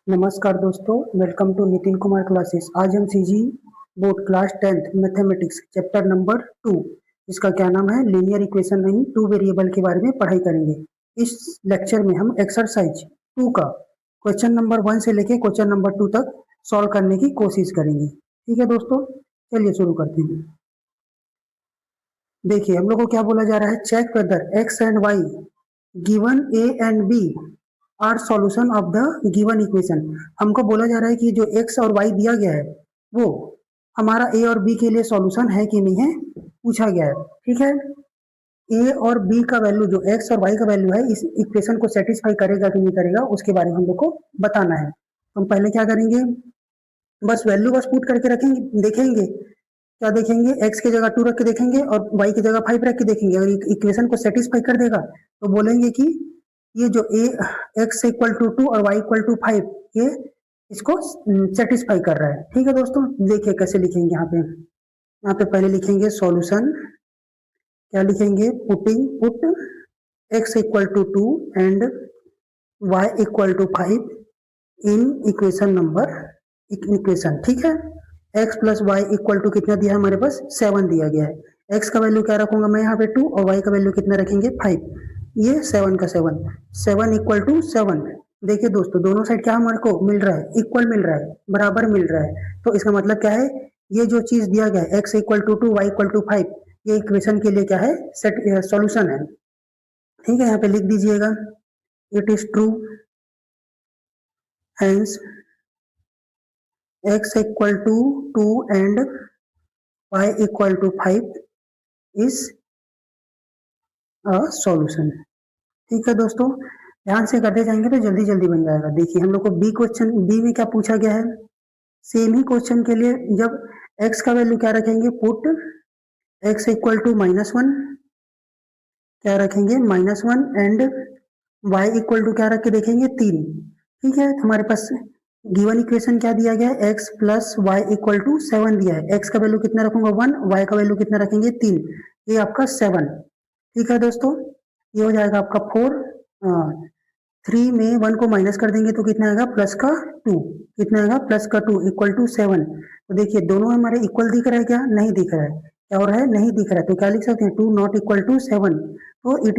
नमस्कार दोस्तों, welcome to Nitin Kumar classes. आज हम CG board class 10th mathematics chapter number 2 इसका क्या नाम है linear equation in two variable के बारे में पढ़ाई करेंगे। इस लेक्चर में हम एक्सरसाइज 2 का क्वेश्चन नंबर 1 से लेके क्वेश्चन नंबर 2 तक सॉल्व करने की कोशिश करेंगे। ठीक है दोस्तों, चलिए शुरू करते हैं। देखिए हम लोग को क्या बोला जा रहा है, check whether X and Y given A and B are solution of the given equation. हमको बोला जा रहा है कि जो x और y दिया गया है वो हमारा a और b के लिए सॉल्यूशन है कि नहीं है, पूछा गया है। ठीक है, a और b का वैल्यू जो x और y का वैल्यू है इस इक्वेशन को सेटिस्फाई करेगा कि नहीं करेगा उसके बारे में हम लोग को बताना है। तो हम पहले क्या करेंगे, बस वैल्यू बस पुट करके रखेंगे, देखेंगे क्या देखेंगे, x की जगह 2 रख के देखेंगे और y की जगह 5 रख के देखेंगे। अगर इक्वेशन को सेटिस्फाई कर देगा तो बोलेंगे कि ये जो a x इक्वल टू 2 और y इक्वल टू 5 ये इसको सेटिस्फाई कर रहा है। ठीक है दोस्तों, देखिए कैसे लिखेंगे। यहाँ पे पहले लिखेंगे सॉल्यूशन, क्या लिखेंगे, put x equal to 2 and y equal to 5 in equation number equation. ठीक है, x plus Y equal to कितना दिया है हमारे पास, 7 दिया गया है। x का वैल्यू क्या रखूंगा मैं यहाँ पे 2 और y का वैल्यू कितना रखेंगे 5। ये 7 का 7 इक्वल टू 7। देखिए दोस्तों दोनों साइड क्या हमारे को मिल रहा है, इक्वल मिल रहा है, बराबर मिल रहा है। तो इसका मतलब क्या है, ये जो चीज दिया गया है x equal to 2 y equal to 5 ये इक्वेशन के लिए क्या है, सॉल्यूशन है। ठीक है, यहाँ पे लिख दीजिएगा it is true hence x equal to 2 and y equal to 5 is a solution. ठीक है दोस्तों, ध्यान से करते जाएंगे तो जल्दी जल्दी बन जाएगा। देखिए हम लोग को बी में क्या पूछा गया है, सेम ही क्वेश्चन के लिए जब x का वैल्यू क्या रखेंगे, पुट x इक्वल टू -1 क्या रखेंगे -1 एंड y इक्वल टू क्या रख के देखेंगे 3। ठीक है, हमारे पास गिवन इक्वेशन क्या दिया गया है, x plus Y equal to 7 दिया है। x का वैल्यू कितना रखूंगा 1, y का वैल्यू कितना रखेंगे 3, ये आपका 7। ठीक है दोस्तों, ये हो जाएगा आपका 4। 3 में 1 को माइनस कर देंगे तो कितना आएगा, प्लस का 2, कितना आएगा प्लस का 2 इक्वल टू 7। तो देखिए दोनों हमारे इक्वल दिख रहा है क्या, नहीं दिख रहा है, क्या हो रहा है, नहीं दिख रहा है। तो क्या लिख सकते हैं, 2 नॉट इक्वल टू 7। तो इट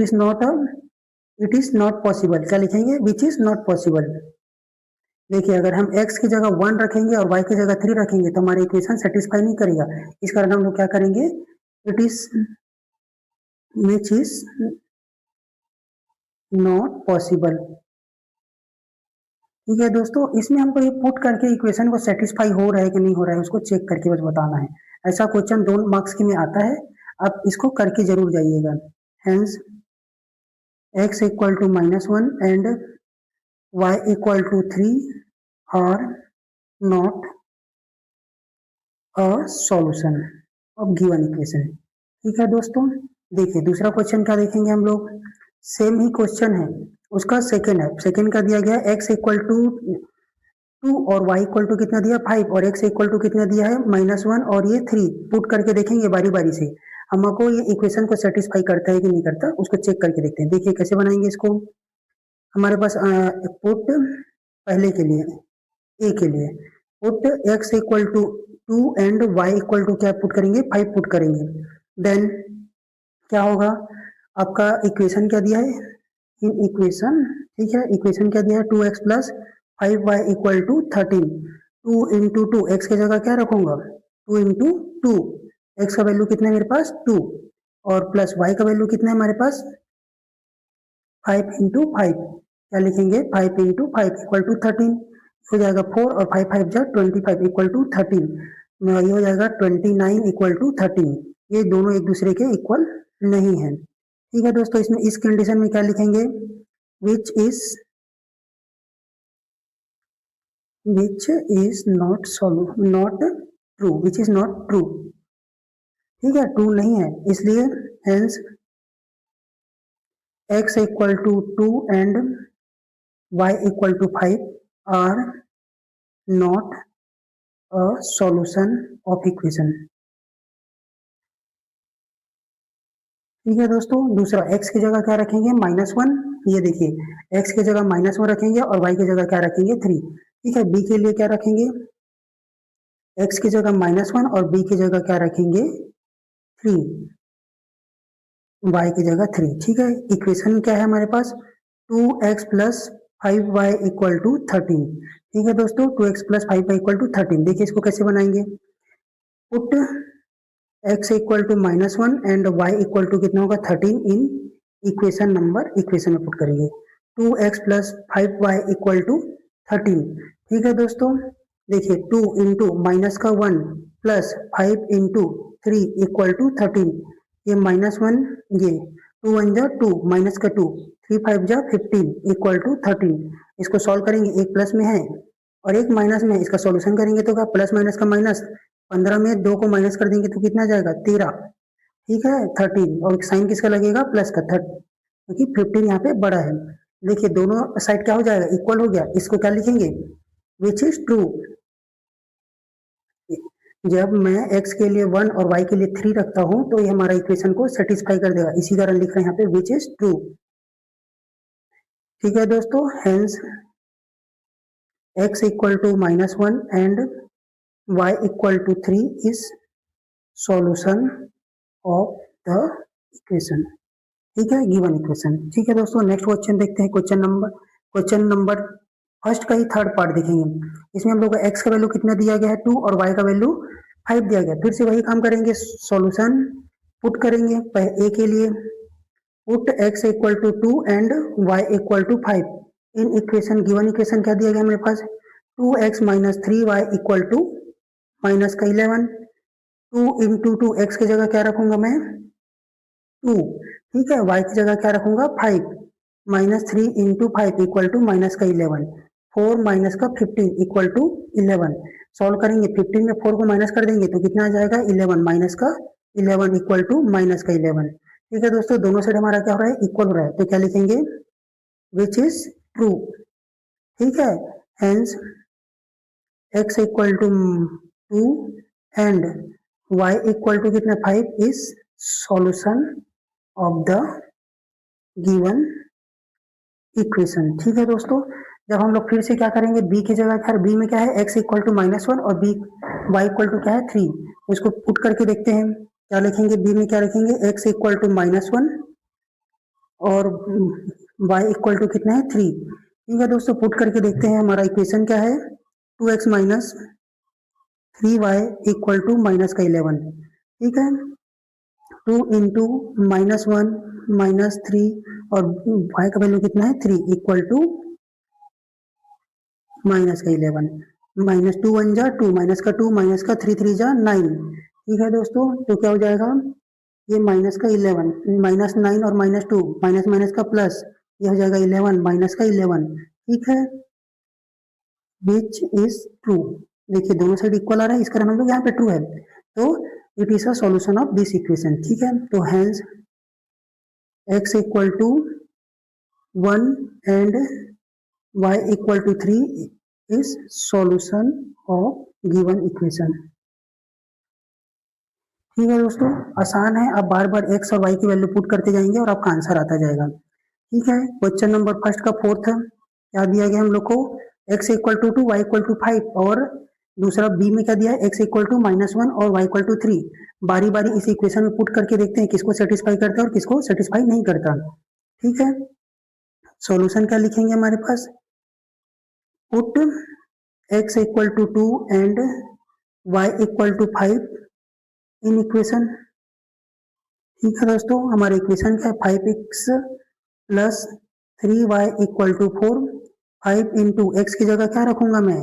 इज नॉट पॉसिबल, क्या लिखेंगे, विच इज नॉट पॉसिबल। देखिए अगर हम x की जगह 1 रखेंगे और y की जगह 3 रखेंगे तो हमारी इक्वेशन सेटिस्फाई नहीं करेगा। इस कारण हम लोग क्या करेंगे, it is which is not possible. ठीक है दोस्तों, इसमें हमको ये पुट करके इक्वेशन को सेटिस्फाई हो रहा है कि नहीं हो रहा है उसको चेक करके बस बताना है। ऐसा क्वेश्चन 2 मार्क्स के में आता है, आप इसको करके जरूर जाइएगा। Hence x equal to -1 and y equal to 3 are not a solution of given equation. ठीक है दोस्तों, देखिए दूसरा क्वेश्चन क्या देखेंगे हम लोग, सेम ही क्वेश्चन है, उसका सेकंड है। सेकंड का दिया गया है x इक्वल टू 2 और y इक्वल टू कितना दिया 5 और x इक्वल टू कितना दिया है -1 और ये 3। पुट करके देखेंगे बारी बारी से, हमको ये इक्वेशन को सेटिस्फाई करता है कि नहीं करता उसको चेक करके देखते हैं। देखिए कैसे बनाएंगे इसको, हमारे पास पुट पहले के लिए ए के लिए put x equal to 2 and y equal to क्या पुट करेंगे 5 पुट करेंगे। देन क्या होगा, आपका इक्वेशन क्या दिया है इन इक्वेशन, ठीक है इक्वेशन क्या दिया है 2x plus 5y equal to 13। 2 into 2, X की जगह क्या रखूंगा 2 इंटू 2, एक्स का वैल्यू कितना है मेरे पास 2 और प्लस y का वैल्यू कितना है हमारे पास 5 इंटू 5, क्या लिखेंगे 5 इंटू 5 इक्वल टू 13। हो जाएगा 4 और 5 5 जा 25 इक्वल टू 13, ये हो जाएगा 29 इक्वल टू 13। ये दोनों एक दूसरे के इक्वल नहीं है। ठीक है दोस्तों, इसमें इस कंडीशन में क्या लिखेंगे, which is not true, which is not true. ठीक है, ट्रू नहीं है, इसलिए hence x equal to 2 and y equal to 5 are not a solution of equation. ठीक है दोस्तों, दूसरा x की जगह क्या रखेंगे -1, ये देखिए x की जगह -1 रखेंगे और y की जगह क्या रखेंगे 3। ठीक है, बी के लिए क्या रखेंगे, x की जगह -1 और b की जगह क्या रखेंगे 3, y की जगह 3। ठीक है, इक्वेशन क्या है हमारे पास 2x plus 5y equal to 13। ठीक है दोस्तों, 2x plus 5y equal to 13। देखिए इसको कैसे बनाएंगे, put x equal to -1 and y equal to कितना होगा 13 इन इक्वेशन में पुट करेंगे 2x plus 5y equal to 13। ठीक है दोस्तों, देखिए 2 इंटू माइनस का 1 प्लस 5 इंटू 3 इक्वल टू 13। ये -1, ये 2 1 जा 2 माइनस का 2, 3 5 जा 15 इक्वल टू 13। इसको सॉल्व करेंगे, एक प्लस में है और एक माइनस में, इसका सॉल्यूशन करेंगे तो क्या प्लस माइनस का माइनस, 15 में 2 को माइनस कर देंगे तो कितना जाएगा 13। ठीक है 13, और साइन किसका लगेगा प्लस का 30, क्योंकि 15 यहाँ पे बड़ा है। देखिए दोनों साइड क्या हो जाएगा इक्वल हो गया। इसको क्या लिखेंगे, विच इज ट्रू। जब मैं x के लिए 1 और y के लिए 3 रखता हूं तो ये हमारा इक्वेशन को सेटिस्फाई कर देगा, इसी कारण लिख रहे हैं यहाँ पे विच इज ट्रू। ठीक है दोस्तों, hence x equal to -1 and y equal to 3 is solution of the equation. ठीक है, गिवन इक्वेशन। ठीक है दोस्तों, नेक्स्ट क्वेश्चन देखते हैं। क्वेश्चन नंबर फर्स्ट का ही थर्ड पार्ट देखेंगे। इसमें हम लोग को x का वैल्यू कितना दिया गया है 2 और y का वैल्यू 5 दिया गया। फिर से वही काम करेंगे, सॉल्यूशन पुट करेंगे। a के लिए put x equal to 2 and y equal to 5 in equation. Given equation क्या दिया गया मेरे पास 2x minus 3y equal to minus का 11। 2 इंटू 2, x की जगह क्या रखूंगा मैं 2। ठीक है, y की जगह क्या रखूंगा 5, -3 इंटू 5 इक्वल टू माइनस का 11। 4 माइनस का 15 इक्वल टू 11। सॉल्व करेंगे, 15 में 4 को माइनस कर देंगे तो कितना आ जाएगा 11, माइनस का 11 इक्वल टू माइनस का 11। ठीक है दोस्तों, दोनों साइड हमारा क्या हो रहा है इक्वल हो रहा है, तो क्या लिखेंगे विच इज ट्रू। ठीक है, hence x equal to 2 and y equal to कितना 5 is solution of the given equation. ठीक है दोस्तों, जब हम लोग फिर से क्या करेंगे b की जगह क्या, b में क्या है x इक्वल टू -1 और b y इक्वल टू क्या है 3। इसको पुट करके देखते हैं क्या लिखेंगे। b में क्या लिखेंगे x इक्वल टू -1 और y इक्वल टू कितना है 3। ठीक है दोस्तों, पुट करके देखते हैं हमारा इक्वेशन क्या है 2x minus 3y equal to minus का 11। ठीक है, 2 इंटू -1 -3 और y का वैल्यू कितना है 3 इक्वल टू माइनस का 11। -2 1 जा 2, माइनस का 2 माइनस का 3 3 जा 9। ठीक है दोस्तों, तो क्या हो जाएगा ये माइनस का 11, -9 और -2, माइनस माइनस का प्लस, ये हो जाएगा 11 माइनस का 11। ठीक है, विच इज ट्रू। देखिए दोनों साइड इक्वल आ रहा है, इस कारण हम लोग यहाँ पे ट्रू है, तो it is a solution of this equation. ठीक है, तो hence x equal to 1 and y equal to 3 is solution of given equation. ठीक है दोस्तों, आसान है, आप बार बार x और y की वैल्यू पुट करते जाएंगे और आपका आंसर आता जाएगा। ठीक है, क्वेश्चन नंबर फर्स्ट का फोर्थ क्या दिया गया हम लोग को x equal to 2 y equal to 5, और दूसरा b में क्या दिया है x इक्वल टू -1 और y इक्वल टू 3। बारी बारी इस इक्वेशन में पुट करके देखते हैं किसको सेटिस्फाई करता है और किसको सेटिस्फाई नहीं करता। ठीक है, सॉल्यूशन क्या लिखेंगे हमारे पास, put x equal to 2 and y equal to 5 in equation. ठीक है दोस्तों, हमारे इक्वेशन क्या है 5x plus 3y equal to 4। 5 into X की जगह क्या रखूंगा मैं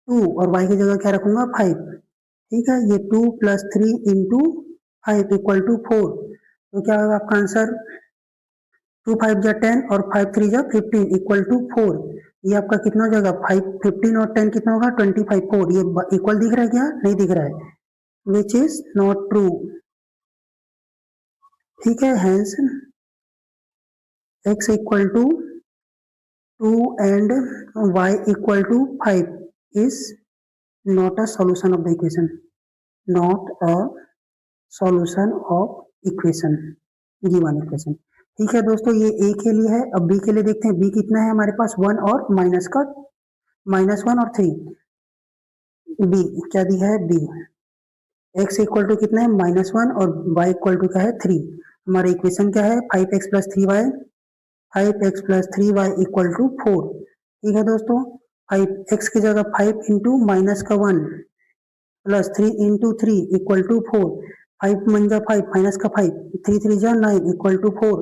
2 और y की जगह क्या रखूंगा 5। ठीक है, ये 2 प्लस 3 इंटू 5 इक्वल टू 4, तो क्या होगा आपका आंसर 2 5 जा 10 और 5 3 जा 15 इक्वल टू 4। ये आपका कितना हो जाएगा 5 15 और 10 कितना होगा 25 4। ये इक्वल दिख रहा है क्या, नहीं दिख रहा है, विच इज नॉट ट्रू। ठीक है, hence x equal to 2 and y equal to 5 is not a solution of the equation, not a solution of equation, given equation। ठीक है दोस्तों, ये a के लिए है। अब b के लिए देखते हैं, b कितना है हमारे पास 1 और माइनस का -1 और 3, बी क्या दिया है, बी। x इक्वल टू कितना है, -1 और y इक्वल टू क्या है, 3। हमारा इक्वेशन क्या है, 5x plus 3y, 5x plus 3y equal to 4। ठीक है दोस्तों, 5x की जगह 5 इंटू माइनस का 1 प्लस 3 इंटू 3 इक्वल टू 4। 5 वन जा 5, माइनस का 5, 3 3 जा 9 इक्वल टू 4।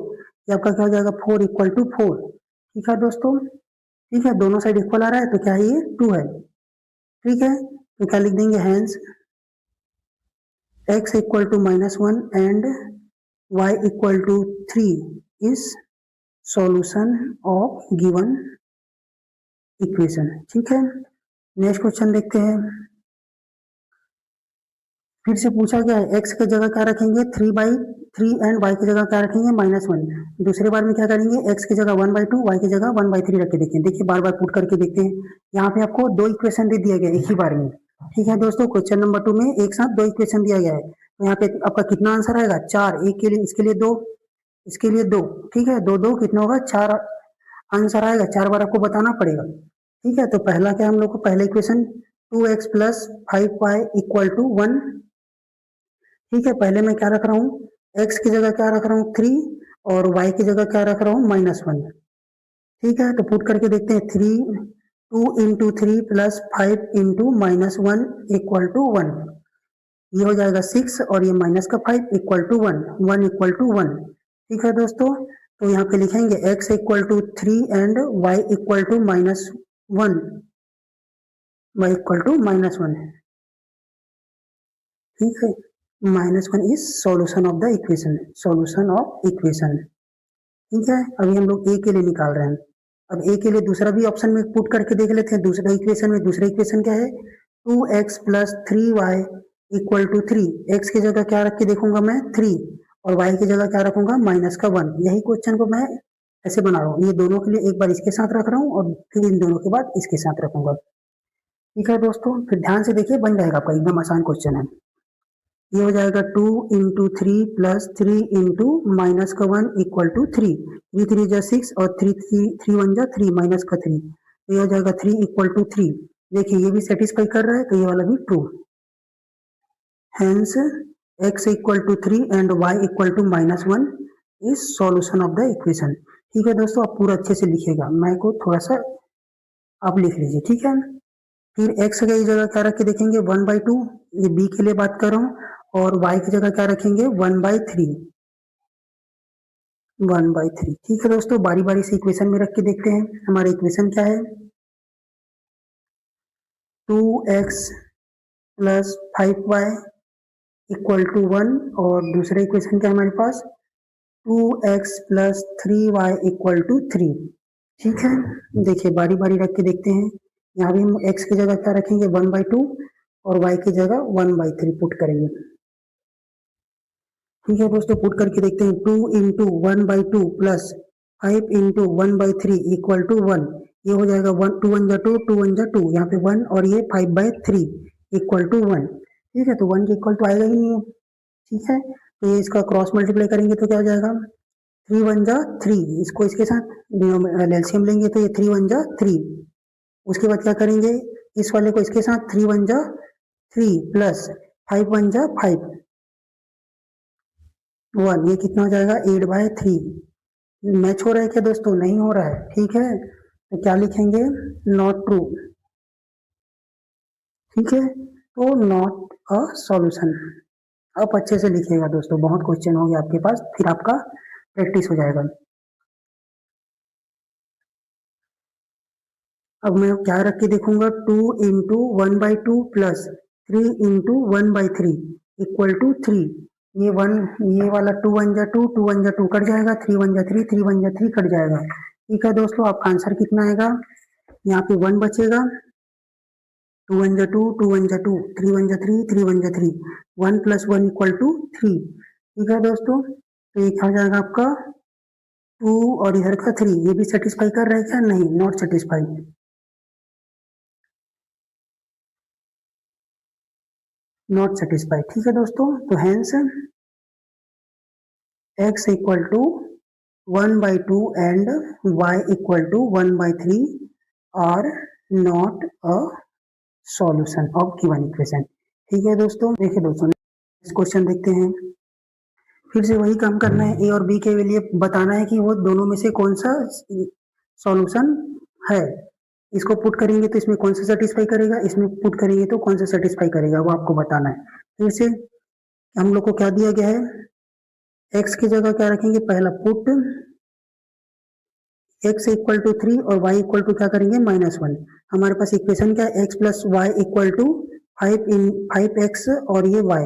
ये आपका क्या हो जाएगा, 4 इक्वल टू 4। ठीक है दोस्तों, ठीक है, दोनों साइड इक्वल आ रहा है तो क्या है, ये 2 है। ठीक है, तो क्या लिख देंगे, hence x equal to -1 and y equal to 3 is solution of given equation. ठीक है, नेक्स्ट क्वेश्चन देखते हैं। फिर से पूछा गया है x की जगह क्या रखेंगे, 3/3 एंड y की जगह क्या रखेंगे, -1। दूसरी बार में क्या करेंगे, x की जगह 1/2, y की जगह 1/3 रख के देखें। देखिए बार बार पुट करके देखते हैं। यहाँ पे आपको दो इक्वेशन दे दिया गया एक ही बार में। ठीक है दोस्तों, क्वेश्चन नंबर 2 में एक साथ दो इक्वेशन दिया गया है। तो यहाँ पे आपका कितना आंसर आएगा, 4। एक के लिए, इसके लिए 2, इसके लिए 2। ठीक है, 2 2 कितना होगा, 4 आंसर आएगा। 4 बार आपको बताना पड़ेगा। ठीक है, तो पहला क्या हम लोग को, पहला equation 2x plus 5y equal to 1। ठीक है, पहले मैं क्या रख रहा हूँ, x की जगह क्या रख रहा हूँ, 3 और y की जगह क्या रख रहा हूँ, -1। ठीक है, तो पुट करके देखते हैं, 2 into 3 plus 5 into -1 equal to 1। ये हो जाएगा 6 और ये माइनस का 5 इक्वल टू 1, 1 इक्वल टू 1। ठीक है दोस्तों, तो यहाँ पे लिखेंगे x equal to 3 and y equal to -1, y equal to -1। ठीक है, -1 is solution of the equation, solution of equation. ठीक है, अभी हम लोग ए के लिए निकाल रहे हैं। अब ए के लिए दूसरा भी ऑप्शन में पुट करके देख लेते हैं। दूसरा इक्वेशन में, दूसरा इक्वेशन क्या है, 2x plus 3y equal to 3। X की जगह क्या रख के देखूंगा मैं, 3, और y की जगह क्या रखूंगा, माइनस का 1। यही क्वेश्चन को मैं ऐसे बना रहा हूँ। ये दोनों के लिए एक बार इसके साथ रख रहा हूँ और फिर इन दोनों के बाद इसके साथ रखूंगा। ठीक है दोस्तों, फिर ध्यान से देखिए, बन जाएगा आपका, एकदम आसान क्वेश्चन है। ये हो जाएगा 2 इंटू 3 प्लस 3 इंटू माइनस का 1 इक्वल टू 3। 3 3 जा 6 और 3 3 1 जा 3, माइनस का 3। तो ये हो जाएगा 3 इक्वल टू 3। देखिए ये भी सेटिस्फाई कर रहा है, तो ये वाला भी true. Hence x equal to 3 and y equal to -1 is solution of the equation. ठीक है दोस्तों, आप पूरा अच्छे से लिखिएगा, मैं को थोड़ा सा आप लिख लीजिए। ठीक है, फिर x की जगह क्या रख के देखेंगे, 1/2, ये b के लिए बात कर रहा हूँ, और y की जगह क्या रखेंगे, 1/3, 1/3। ठीक है दोस्तों, बारी बारी से इक्वेशन में रख के देखते हैं। हमारा इक्वेशन क्या है, 2x plus 5y equal to 1, और दूसरा इक्वेशन क्या है हमारे पास, 2x plus 3y equal to 3। ठीक है, देखिए बारी बारी रख के देखते हैं। यहाँ भी हम x की जगह क्या रखेंगे, 1/2, और y की जगह 1/3 पुट करेंगे। ठीक है दोस्तों, पुट करके देखते हैं, 2 into 1/2 plus 5 into 1/3 equal to 1। ये हो जाएगा 1, 2 1 जा 2, 2 1 जा 2, यहाँ पे 1 और ये 5/3 इक्वल टू 1। ठीक है, तो 1 के इक्वल तो आएगा ही नहीं है। ठीक है, तो ये इसका क्रॉस मल्टीप्लाई करेंगे तो क्या हो जाएगा, 3 1 जा 3, इसको इसके साथ एलसीएम लेंगे तो ये 3 1 जा 3। उसके बाद क्या करेंगे, इस वाले को इसके साथ 3 1 जा 3 प्लस 5 1 जा 5, 1, ये कितना हो जाएगा, 8/3। मैच हो रहा है क्या दोस्तों, नहीं हो रहा है। ठीक है, तो क्या लिखेंगे, नॉट ट्रू। ठीक है, तो नॉट अ सॉल्यूशन। आप अच्छे से लिखिएगा दोस्तों, बहुत क्वेश्चन हो गया आपके पास, फिर आपका प्रैक्टिस हो जाएगा। अब मैं क्या रख के देखूंगा, 2 into 1/2 plus 3 into 1/3 equal to 3। ये 1, ये वाला 2 1 जा 2, 2 1 जा 2 कट जाएगा, 3 1 जा 3, 3 1 जा 3 कट जाएगा। ठीक है दोस्तों, आपका आंसर कितना आएगा, यहाँ पे 1 बचेगा, 2 1 जा 2, 2 1 जा 2, 3 1 जा 3, 3 1 जा 3, 1 प्लस 1 इक्वल टू 3। ठीक है दोस्तों, तो ये क्या हो जाएगा आपका 2 और इधर का 3, ये भी सेटिस्फाई कर रहा है क्या, नहीं, नॉट सेटिस्फाई, नॉट सेटिस्फाई। ठीक है दोस्तों, तो hence x equal to 1/2 and y equal to 1/3 are not a solution of given equation. ठीक है दोस्तों, देखिए दोस्तों इस क्वेश्चन देखते हैं। फिर से वही काम करना है, ए और बी के लिए बताना है कि वो दोनों में से कौन सा सॉल्यूशन है। इसको पुट करेंगे तो इसमें कौन सा सेटिस्फाई करेगा, इसमें पुट करेंगे तो कौन सा सेटिस्फाई करेगा, वो आपको बताना है। फिर से हम लोग को क्या दिया गया है, एक्स की जगह क्या रखेंगे, पहला पुट x इक्वल टू 3 और y इक्वल टू क्या करेंगे -1। हमारे पास इक्वेशन क्या है, x plus Y equal to 5x और ये y,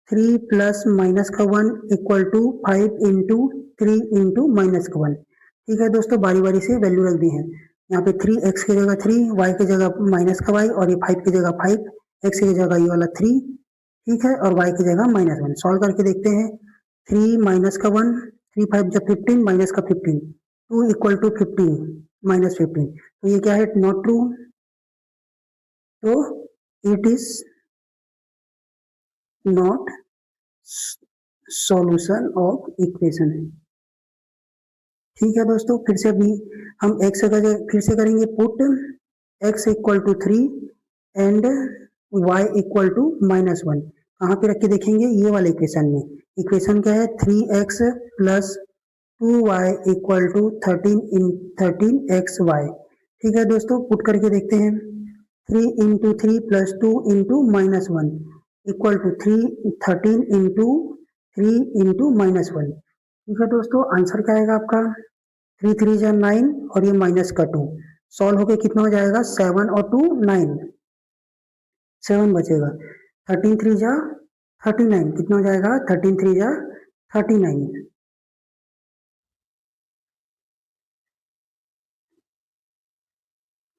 3 प्लस माइनस का 1 equal to 5 into 3 into minus का 1। ठीक है दोस्तों, बारी बारी से वैल्यू रख दी है। यहाँ पे 3x की जगह 3, y की जगह माइनस का y और ये 5 की जगह 5, x की जगह ये वाला 3, ठीक है, और y की जगह -1। सॉल्व करके देखते हैं, 3 माइनस का 1, 3 5 जब 15 माइनस का 15, 2 इक्वल टू 15 -15, तो ये क्या है, नॉट ट्रू, तो it is not solution of equation है। ठीक है दोस्तों, फिर से अभी हम x फिर से करेंगे put x equal to 3 and y equal to -1। कहाँ पे रख के देखेंगे, ये वाले इक्वेशन में। इक्वेशन क्या है, 3x plus 2y equal to 13xy। ठीक है दोस्तों, पुट करके देखते हैं, 3 into 3 plus 2 into -1 equal to 13 into 3 into -1। ठीक है दोस्तों, आंसर क्या आएगा आपका, 3 3 जा 9 और ये माइनस का 2, सॉल्व होके कितना हो जाएगा, 7 और 2 9, 7 बचेगा, 13 3 जा 39, कितना हो जाएगा, 13 3 जा 39,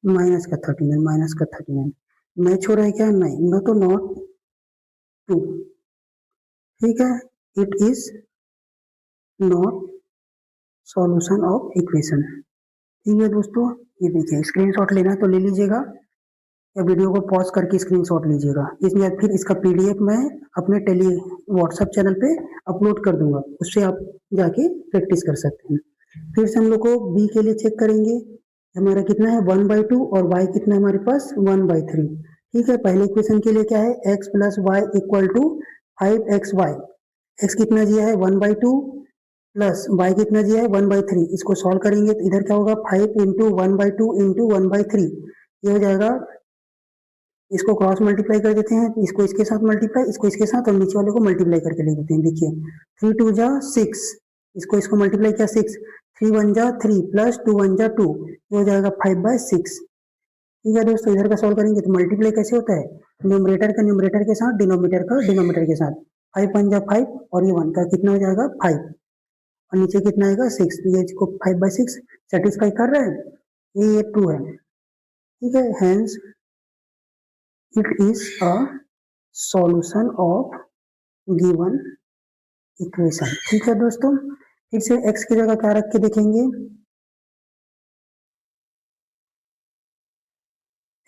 माइनस का 39 मैच हो रहा है क्या, नहीं, नो तो नॉट 2। ठीक है, it is not solution of equation. ठीक है दोस्तों, ये देखिए स्क्रीनशॉट लेना है तो ले लीजिएगा, या वीडियो को पॉज करके स्क्रीनशॉट लीजिएगा। इसमें फिर इसका पीडीएफ मैं अपने व्हाट्सएप चैनल पे अपलोड कर दूंगा, उससे आप जाके प्रैक्टिस कर सकते हैं। फिर से हम लोग को बी के लिए चेक करेंगे, हमारा कितना है 1/2 और y कितना है हमारे पास 1/3। ठीक है, पहले इक्वेशन के लिए क्या है, x plus Y equal to 5xy, x कितना दिया है 1/2 प्लस y कितना दिया है 1/3। इसको सॉल्व करेंगे तो इधर क्या होगा, 5 इंटू 1/2 इंटू 1/3, ये हो जाएगा, इसको क्रॉस मल्टीप्लाई कर देते हैं, इसको इसके साथ मल्टीप्लाई, इसको इसके साथ, और नीचे वाले को मल्टीप्लाई करके लिख देते हैं। देखिए 3 2 जा 6, इसको मल्टीप्लाई किया 6, 3 1 जा 3 प्लस 2 1 जा 2, ये हो जाएगा 5/6। ठीक है दोस्तों, इधर का सॉल्व करेंगे तो मल्टीप्लाई कैसे होता है, न्यूमरेटर का न्यूमरेटर के साथ, डिनोमिनेटर का डिनोमिनेटर के साथ, 5 1 जा 5 और ये 1 का कितना हो जाएगा 5, और नीचे कितना आएगा 6, ये इसको 5/6 सेटिस्फाई कर रहा है, ये ट्रू है। ठीक है, hence it is a solution of given equation। ठीक है दोस्तों, फिर से x की जगह क्या रख के देखेंगे,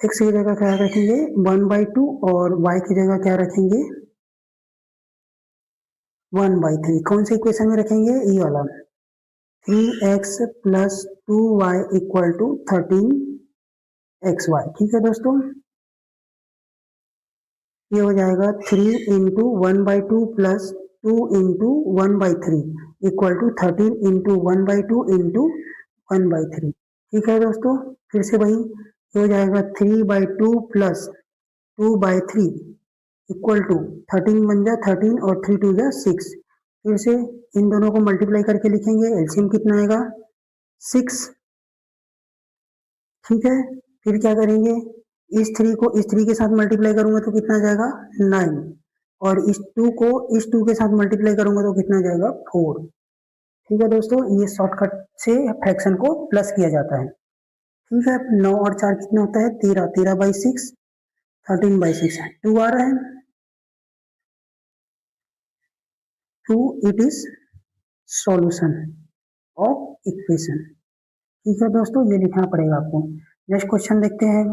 x की जगह क्या रखेंगे 1/2 और y की जगह क्या रखेंगे 1/3। कौन से इक्वेशन में रखेंगे, ये वाला, 3x plus 2y equal to 13xy। ठीक है दोस्तों, ये हो जाएगा 3 into 1/2 plus 2 into 1/3 equal to 13 into 1/2 into 1/3। ठीक है दोस्तों, फिर से वही हो जाएगा 3/2 प्लस 2/3 इक्वल टू 13 बन जा 13 और 3 2 जा 6। फिर से इन दोनों को मल्टीप्लाई करके लिखेंगे, एलसीएम कितना आएगा 6। ठीक है, फिर क्या करेंगे, इस 3 को इस 3 के साथ मल्टीप्लाई करूंगा तो कितना जाएगा 9, और इस 2 को इस 2 के साथ मल्टीप्लाई करूंगा तो कितना जाएगा 4। ठीक है दोस्तों, ये शॉर्टकट से फ्रैक्शन को प्लस किया जाता है। ठीक है, 9 और 4 कितना होता है 13, 13/6, 13/6 2 आ रहा है, 2 it is solution of equation. ठीक है दोस्तों, ये लिखना पड़ेगा आपको। नेक्स्ट क्वेश्चन देखते हैं,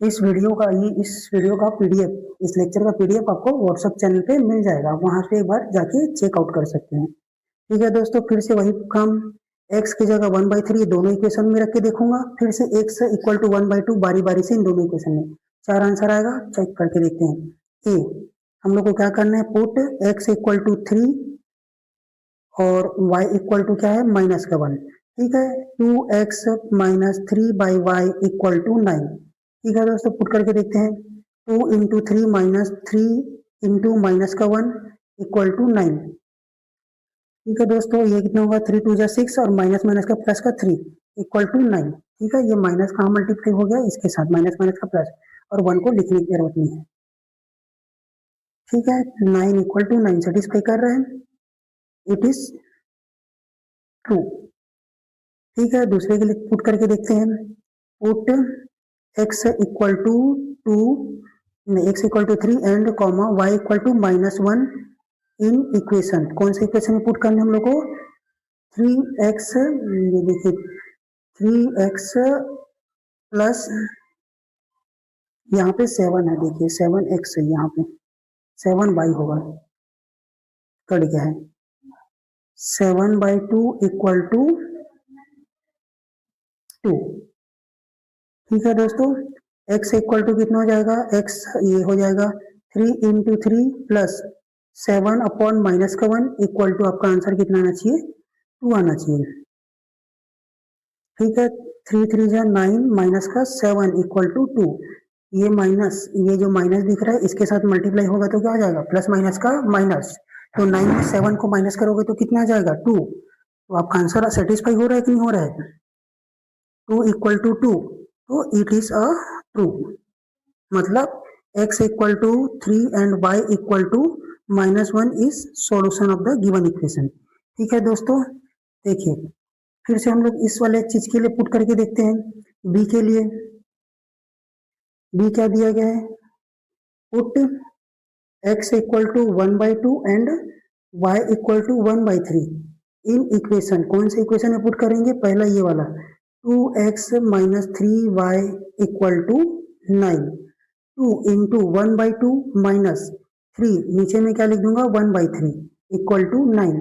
इस वीडियो का पीडीएफ, इस लेक्चर का पीडीएफ आपको व्हाट्सएप चैनल पे मिल जाएगा, वहां से एक बार जाके चेकआउट कर सकते हैं। ठीक है दोस्तों, फिर से वही काम, x की जगह 1/3 दोनों इक्वेशन में रख के देखूंगा, फिर से x इक्वल टू 1/2 बारी बारी से इन दोनों इक्वेशन में 4 आंसर आएगा। चेक करके देखते हैं। ए हम लोग को क्या करना है, पुट x इक्वल टू 3 और y इक्वल टू क्या है -1, ठीक है। 2x minus 3/y equal to 9, ठीक है दोस्तों, पुट करके देखते हैं। 2 into 3 minus 3 into -1 equal to 9, ठीक है दोस्तों, ये कितना होगा 3 2 जा 6 और माइनस माइनस का प्लस का 3 इक्वल टू 9, ठीक है। ये माइनस कहाँ मल्टीप्लाई हो गया, इसके साथ माइनस माइनस का प्लस, और 1 को लिखने की जरूरत नहीं है, ठीक है। 9 इक्वल टू 9 सेटिस्फाई कर रहे हैं, इट इज ट्रू, ठीक है। दूसरे के लिए पुट करके देखते हैं। Put x equal to 2 x equal to 3 and comma y equal to -1 in equation. कौन से इक्वेशन में पुट करने हम लोग को, 3x, ये देखिए 3x प्लस यहाँ पे 7 है, देखिए 7x है, यहाँ पे 7y होगा, कट गया है, 7/2 इक्वल टू 2, ठीक है दोस्तों। x इक्वल टू कितना हो जाएगा, x ये हो जाएगा 3 into 3 plus 7 upon -1 equal to आपका आंसर कितना आना चाहिए, 2 आना चाहिए, ठीक है। 3 3 जा 9 माइनस का 7 इक्वल टू 2, ये माइनस, ये जो माइनस दिख रहा है इसके साथ मल्टीप्लाई होगा तो क्या हो जाएगा, प्लस माइनस का माइनस, तो 9 में 7 को माइनस करोगे तो कितना आ जाएगा 2, तो आपका आंसर सेटिस्फाई हो रहा है कि नहीं हो रहा है, 2 इक्वल टू 2, तो इट इज अ ट्रू, मतलब x equal to 3 and y equal to -1 is solution of the given equation, ठीक है दोस्तों। देखिए फिर से हम लोग इस वाले चीज के लिए पुट करके देखते हैं। b के लिए, b क्या दिया गया है, put x equal to 1/2 and y equal to 1/3 in equation. कौन से इक्वेशन में पुट करेंगे, पहला ये वाला 2x minus 3y equal to 9, 2 into 1/2 minus 3, नीचे में क्या लिख दूंगा 1/3 इक्वल टू 9,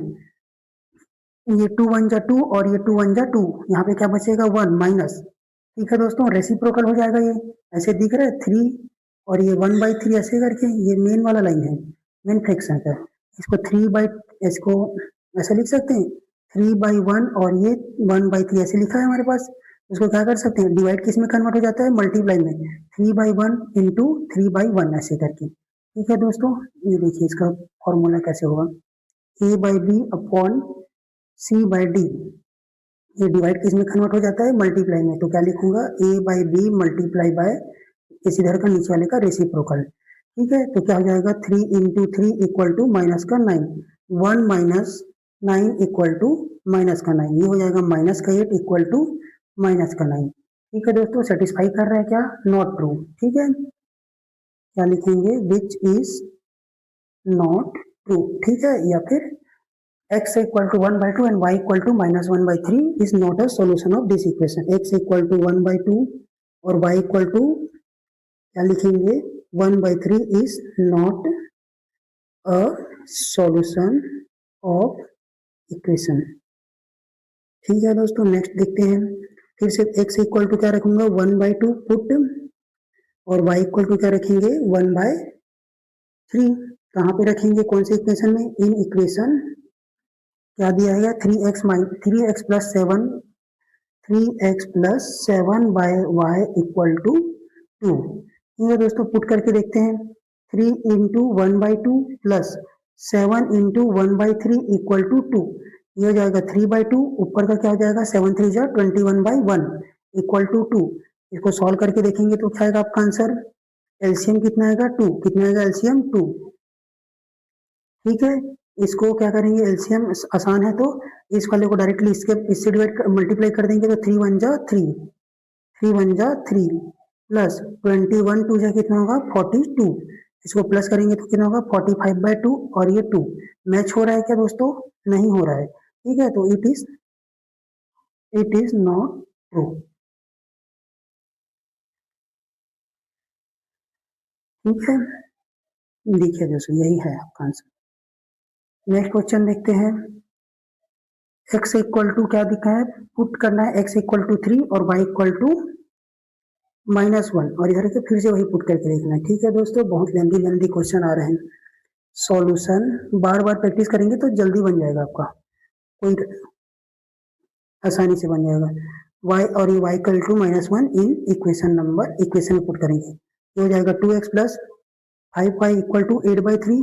ये 2 1 जा 2 और ये 2 1 जा 2, यहाँ पे क्या बचेगा 1 माइनस, ठीक है दोस्तों, रेसिप्रोकल हो जाएगा, ये ऐसे दिख रहा है 3 और ये 1/3 ऐसे करके, ये मेन वाला लाइन है, मेन फ्रैक्शन का, इसको 3 इसको ऐसे लिख सकते हैं 3/1 और ये 1/3 ऐसे लिखा है हमारे पास, उसको क्या कर सकते हैं, डिवाइड किस में कन्वर्ट हो जाता है, मल्टीप्लाई में, 3/1 इंटू 3/1 ऐसे करके, ठीक है दोस्तों। ये देखिए इसका फॉर्मूला कैसे होगा, a/b अपॉन c/d, ये डिवाइड किस में कन्वर्ट हो जाता है, मल्टीप्लाई में, तो क्या लिखूंगा a/b मल्टीप्लाई बाय इस इधर का नीचे वाले का रेसिप्रोकल, ठीक है। तो क्या हो जाएगा 3 इंटू 3 इक्वल टू माइनस का 9, 1 माइनस 9 इक्वल टू माइनस का 9, ये हो जाएगा माइनस का 8 इक्वल टू माइनस का 9, ठीक है दोस्तों। सेटिस्फाई कर रहा है क्या, नॉट ट्रू, ठीक है। क्या लिखेंगे, विच इज नॉट ट्रू, ठीक है, या फिर x equal to 1/2 and y equal to -1/3 is not a solution of this equation, x equal to 1/2 और y equal to क्या लिखेंगे 1/3 is not a solution of equation, ठीक है दोस्तों। नेक्स्ट देखते हैं, फिर से x इक्वल टू क्या रखूंगा 1/2 पुट और y इक्वल टू क्या रखेंगे 1/3, कहाँ पे रखेंगे, कौन से इक्वेशन में, इन इक्वेशन क्या दिया है 3x plus 7 3x plus 7/y equal to 2, ठीक है दोस्तों, पुट करके देखते हैं। 3 into 1/2 plus 7 into 1/3 equal to 2, ये हो जाएगा 3/2, ऊपर का क्या हो जाएगा 7 3 जा 21/1 इक्वल टू 2, इसको सॉल्व करके देखेंगे तो क्या आएगा आपका आंसर, एलसीएम कितना आएगा 2, कितना आएगा एलसीएम 2, ठीक है। इसको क्या करेंगे, एलसीएम आसान है तो इस वाले को डायरेक्टली इससे डिवाइड मल्टीप्लाई कर देंगे, तो 3 1 जा 3 3 1 जा 3 प्लस 21 2 जा कितना होगा 42, इसको प्लस करेंगे तो कितना होगा 45/2 और ये 2 मैच हो रहा है क्या दोस्तों, नहीं हो रहा है, ठीक है, तो इट इज नॉट ट्रू, ठीक है। देखिए दोस्तों यही है आपका आंसर। नेक्स्ट क्वेश्चन देखते हैं, x इक्वल टू क्या दिखा है, पुट करना है x इक्वल टू 3 और y इक्वल टू -1 और इधर के फिर से वही पुट करके देखना है। ठीक है दोस्तों, बहुत लेंदी क्वेश्चन आ रहे हैं। सॉल्यूशन बार बार प्रैक्टिस करेंगे तो जल्दी बन जाएगा आपका, कोई आसानी से बन जाएगा। y और ये y equal to -1 in equation में पुट करेंगे, ये हो जाएगा 2x plus 5y equal to 8/3,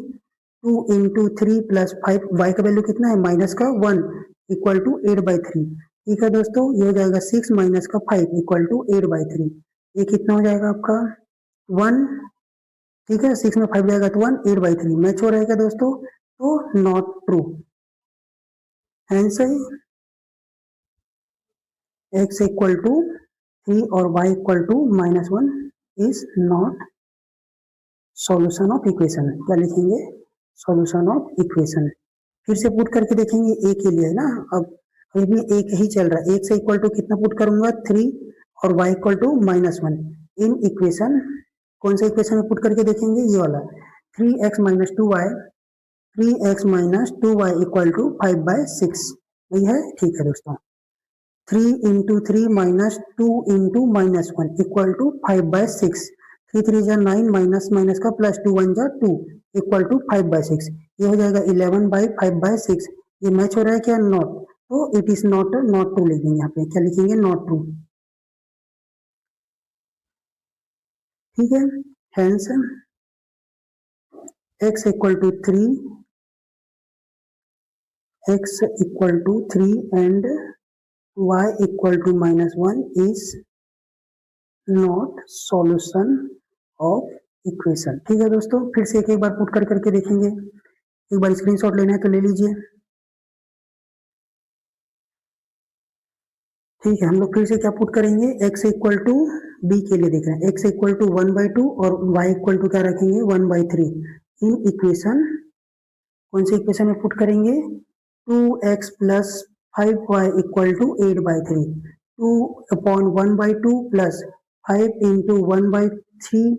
2 into 3 plus 5, y का वैल्यू कितना है माइनस का 1 इक्वल टू 8/3। ठीक है दोस्तों, ये हो जाएगा 6 माइनस का 5 इक्वल टू 8/3। ये कितना हो जाएगा आपका 1। ठीक है, 6 में 5 जाएगा तो 1, 8/3 मैच हो रहेगा दोस्तों, तो not true. Answer x equal to 3 और y equal to -1 is not solution of equation. क्या लिखेंगे, सॉल्यूशन ऑफ इक्वेशन। फिर से पुट करके देखेंगे, a के लिए है ना, अब अभी एक ही चल रहा है। x इक्वल टू कितना पुट करूंगा 3 और y equal to -1 in equation, कौन सा इक्वेशन में पुट करके देखेंगे, ये वाला 3x minus 2y equal to 5/6, यही है। ठीक है दोस्तों, 3 into 3 minus 2 into -1 equal to 5/6, 3 3 जा 9 माइनस का प्लस 2 1 जा 2 इक्वल टू 5/6, ये हो जाएगा 11/5/6। ये मैच हो रहा है क्या, नॉट, तो इट इज नॉट ट्रू लिख देंगे यहाँ पे। क्या लिखेंगे, नॉट ट्रू। ठीक है, hence x equal to 3 and y equal to -1 is not solution of equation. ठीक है दोस्तों, फिर से एक बार पुट करके देखेंगे। एक बार स्क्रीनशॉट लेना है तो ले लीजिए। ठीक है, हम लोग फिर से क्या पुट करेंगे, x इक्वल टू b के लिए देख रहे हैं, x इक्वल टू 1/2 और y इक्वल टू क्या रखेंगे 1/3 इन इक्वेशन, कौन सी इक्वेशन में पुट करेंगे, 2x plus 5y equal to 8/3, 2 upon 1/2 plus 5 into 1/3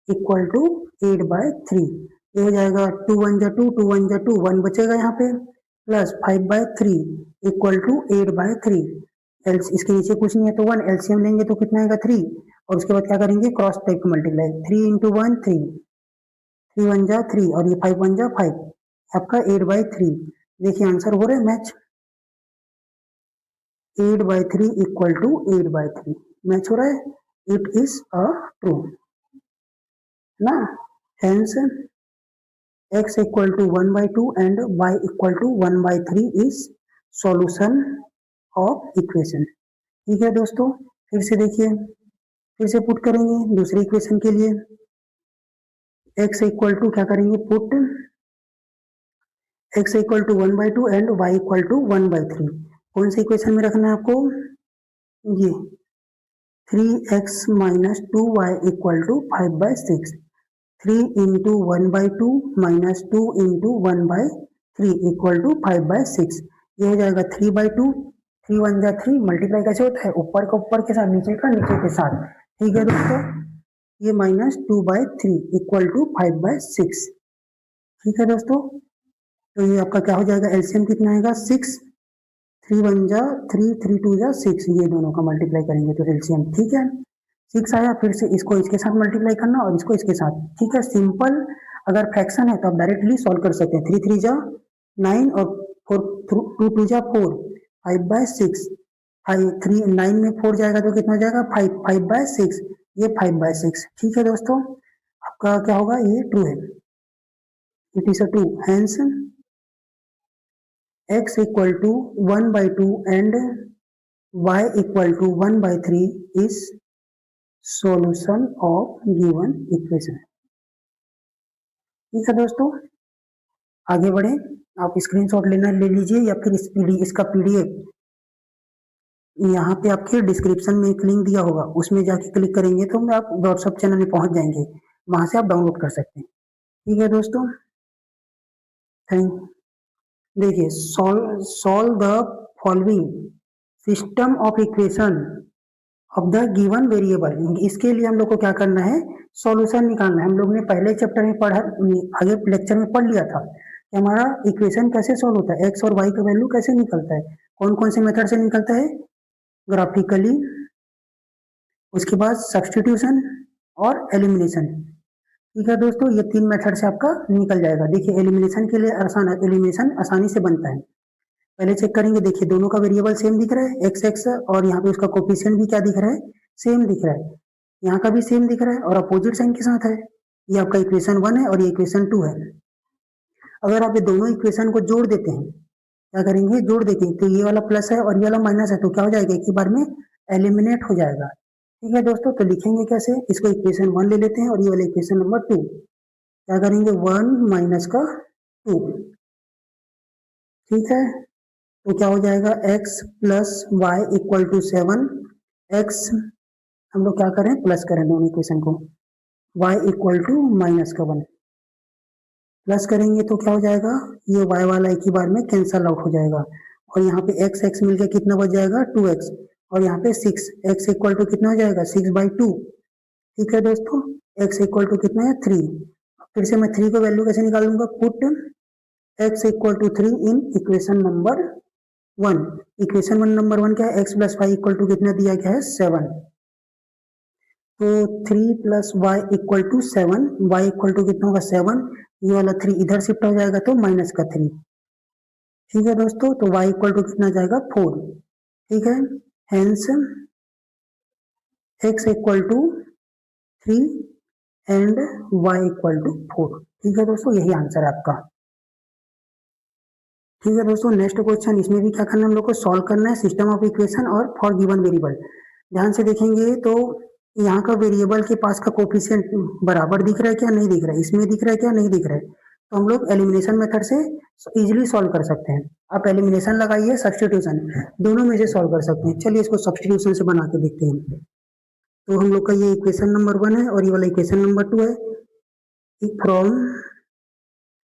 equal to 8/3, ये हो जाएगा 2 1 जा 2, 2 1 जा 2, 1 बचेगा यहाँ पे, प्लस 5/3 इक्वल टू 8/3। इसके नीचे कुछ नहीं है तो 1, एलसीएम लेंगे तो कितना आएगा 3, और उसके बाद क्या करेंगे, क्रॉस टाइप का मल्टीप्लाई, 3 इंटू 1 3, 3 1 जा 3 और ये 5 1 जा 5, आपका 8/3। देखिए आंसर हो रहा है मैच, 8/3 इक्वल टू 8/3 मैच हो रहा है, इट इज अ ट्रू ना। Hence x equal to 1/2 and y equal to 1/3 is solution of equation. ठीक है दोस्तों, फिर से देखिए, फिर से पुट करेंगे दूसरी इक्वेशन के लिए, x इक्वल टू क्या करेंगे, put x equal to 1/2 and y equal to 1/3, कौन सी इक्वेशन में रखना है आपको, ये 3x minus 2y equal to 5/6, 3 into 1/2 minus 2 into 1/3 equal to 5/6, ये हो जाएगा 3/2, 3 1 जा 3, मल्टीप्लाई कैसे होता है, ऊपर का ऊपर के साथ, नीचे का नीचे के साथ। ठीक है दोस्तों, ये माइनस 2/3 इक्वल टू 5/6। ठीक है दोस्तों, तो ये आपका क्या हो जाएगा, एलसीएम कितना आएगा 6, 3 1 जा 3, 3 2 जा 6, ये दोनों का मल्टीप्लाई करेंगे तो एलसीएम, ठीक है 6 आया, फिर से इसको इसके साथ मल्टीप्लाई करना और इसको इसके साथ। ठीक है, सिंपल, अगर फ्रैक्शन है तो आप डायरेक्टली सॉल्व कर सकते हैं, 3 3 जा 9 और 4 2 2 जा 4, 5/6, 3 9 में 4 जाएगा तो कितना जाएगा 5, 5/6, ये 5/6। ठीक है दोस्तों, आपका क्या होगा, ये ट्रू है, it is a true. Hence x equal to 1/2 and y equal to 1/3 is solution of given equation. ठीक है दोस्तों, आगे बढ़े, आप स्क्रीनशॉट लेना ले लीजिए या फिर इसका पीडीएफ यहाँ पे आपके डिस्क्रिप्शन में एक लिंक दिया होगा, उसमें जाके क्लिक करेंगे तो आप व्हाट्सएप चैनल में पहुंच जाएंगे, वहां से आप डाउनलोड कर सकते हैं। ठीक है दोस्तों, देखिए, solve the following system of equation of the given variable. इसके लिए हम लोग को क्या करना है, सॉल्यूशन निकालना है। हम लोग ने पहले चैप्टर में पढ़ा, आगे लेक्चर में पढ़ लिया था कि हमारा इक्वेशन कैसे सॉल्व होता है, एक्स और वाई का वैल्यू कैसे निकलता है, कौन कौन से मेथड से निकलता है, ग्राफिकली, उसके बाद सब्सटीट्यूशन और एलिमिनेशन। ठीक है दोस्तों, ये 3 मेथड से आपका निकल जाएगा। देखिए एलिमिनेशन के लिए आसान है, एलिमिनेशन आसानी से बनता है। पहले चेक करेंगे, देखिए दोनों का वेरिएबल सेम दिख रहा है एक्स एक्स, और यहाँ पे उसका कोफिशिएंट भी क्या दिख रहा है, सेम दिख रहा है। यहाँ का भी सेम दिख रहा है और अपोजिट साइन के साथ है। ये आपका इक्वेशन 1 है और ये इक्वेशन 2 है। अगर आप ये दोनों इक्वेशन को जोड़ देते हैं, क्या करेंगे, जोड़ देंगे तो ये वाला प्लस है और ये वाला माइनस है, तो क्या हो जाएगा, एक ही बार में एलिमिनेट हो जाएगा। ठीक है दोस्तों, तो लिखेंगे कैसे, इसको इक्वेशन 1 ले लेते हैं और ये वाला इक्वेशन नंबर 2, क्या करेंगे, 1 माइनस का 2। ठीक है, तो क्या हो जाएगा, x plus Y equal to 7, x हम लोग क्या करें, प्लस करें दोनों इक्वेशन को, y इक्वल टू माइनस का 1, प्लस करेंगे तो क्या हो जाएगा, ये y वाला एक ही बार में कैंसल आउट हो जाएगा, और यहाँ पे x x मिलकर कितना बच जाएगा, 2x, और यहाँ पे 6, x इक्वल टू कितना हो जाएगा, 6/2। ठीक है दोस्तों, x इक्वल टू कितना है, 3। फिर से मैं 3 को वैल्यू कैसे निकालूंगा, put x equal to 3 in equation number 1। Equation number 1 क्या है, x plus Y equal to कितना दिया गया है, 7। तो 3 plus Y equal to 7, y equal to कितना होगा, 7, ये वाला 3 इधर शिफ्ट हो जाएगा तो माइनस का 3। ठीक है दोस्तों, तो y इक्वल टू कितना जाएगा, 4। ठीक है, hence x equal to 3 and y equal to 4। ठीक है दोस्तों, यही आंसर है आपका। ठीक है दोस्तों, नेक्स्ट क्वेश्चन, इसमें भी क्या करना है, हम लोग को सॉल्व करना है सिस्टम ऑफ इक्वेशन और फॉर गिवन वेरिएबल। ध्यान से देखेंगे तो यहाँ का वेरिएबल के पास का कोफिशिएंट बराबर दिख रहा है क्या, नहीं दिख रहा है, इसमें दिख रहा है क्या, नहीं दिख रहा है, तो हम लोग एलिमिनेशन मेथड से इजिली सॉल्व कर सकते हैं। आप एलिमिनेशन लगाइए, सब्सटीट्यूशन, दोनों में से सॉल्व कर सकते हैं। चलिए इसको सब्सटीट्यूशन से बना के देखते हैं। तो हम लोग का ये इक्वेशन नंबर 1 है और ये वाला इक्वेशन नंबर 2 है। फ्रॉम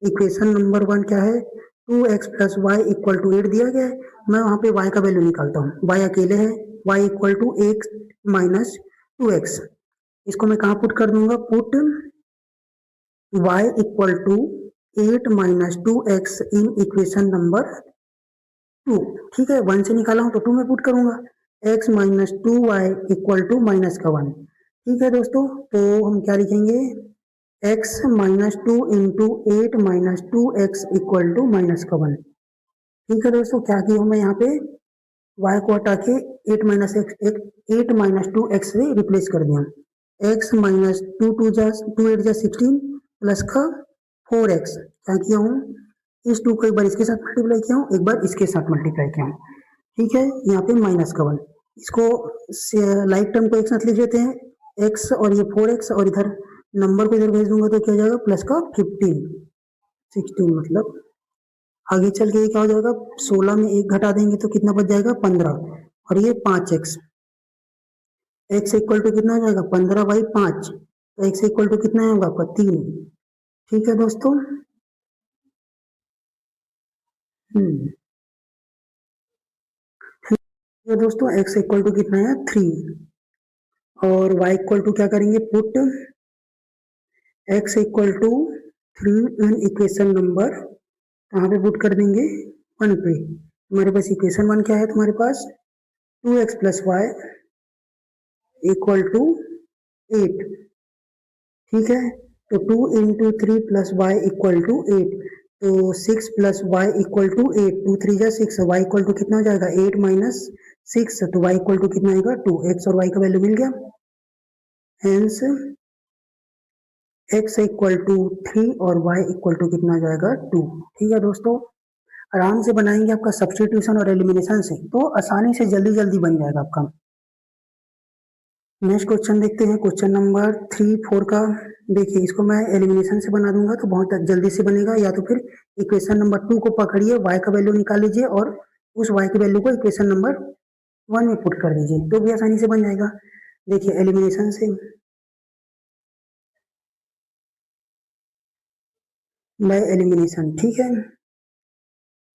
इक्वेशन नंबर 1 क्या है, 2x plus Y equal to 8 दिया गया है। मैं वहां पे y का वैल्यू निकालता हूँ, y अकेले है, y equal to 8 minus 2x। इसको मैं कहाँ पुट कर दूंगा, put y equal to 8 minus 2x in equation number 2। ठीक है, 1 से निकाला हूँ तो 2 में पुट करूंगा, x minus 2y equal to minus का 1। ठीक है दोस्तों, तो हम क्या लिखेंगे, x minus 2 into 8 minus 2x equal to minus का 1। ठीक है दोस्तों, क्या किया मैं यहाँ पे y को हटा के 8 माइनस एक्स 8 माइनस 2x से रिप्लेस कर दिया, x माइनस 2 8 जा 16 प्लस का 4x, क्या किया हूँ, इस 2 को एक बार इसके साथ मल्टीप्लाई किया हूँ, एक बार इसके साथ मल्टीप्लाई किया हूँ। ठीक है, यहाँ पे माइनस का 1, इसको लाइक टर्म को एक साथ लिख देते हैं, x और ये 4x, और इधर नंबर को इधर भेज दूंगा तो क्या हो जाएगा, प्लस का 15, 16 मतलब, आगे चल के ये क्या हो जाएगा, 16 में 1 घटा देंगे तो कितना बच जाएगा, 15, और ये 5x, x इक्वल टू कितना हो जाएगा, 15/5, तो x इक्वल टू कितना होगा आपका, 3। ठीक है दोस्तों, तो दोस्तों x इक्वल टू कितना है, 3, और y इक्वल टू क्या करेंगे, put x equal to 3 in equation number, कहाँ पे पुट कर देंगे, 1 पे। हमारे पास इक्वेशन 1 क्या है, तुम्हारे पास 2x plus Y equal to 8। ठीक है, तो 2 into 3 plus Y equal to 8, तो 6 प्लस वाई इक्वल टू 8, 2 3 जा 6, वाई इक्वल टू कितना हो जाएगा, 8 माइनस 6, तो वाई इक्वल टू कितना आएगा, 2। एक्स और वाई का वैल्यू मिल गया, हेंस एक्स इक्वल टू 3 और वाई इक्वल टू कितना आ जाएगा, 2। ठीक है दोस्तों, आराम से बनाएंगे आपका सब्सटीट्यूशन और एलिमिनेशन से, तो आसानी से जल्दी जल्दी बन जाएगा आपका। नेक्स्ट क्वेश्चन देखते हैं, क्वेश्चन नंबर 3 4 का। देखिए इसको मैं एलिमिनेशन से बना दूंगा तो बहुत जल्दी से बनेगा, या तो फिर इक्वेशन नंबर 2 को पकड़िए, y का वैल्यू निकाल लीजिए और उस y की वैल्यू को इक्वेशन नंबर 1 में पुट कर दीजिए, तो भी आसानी से बन जाएगा। देखिए एलिमिनेशन से बाय एलिमिनेशन, ठीक है,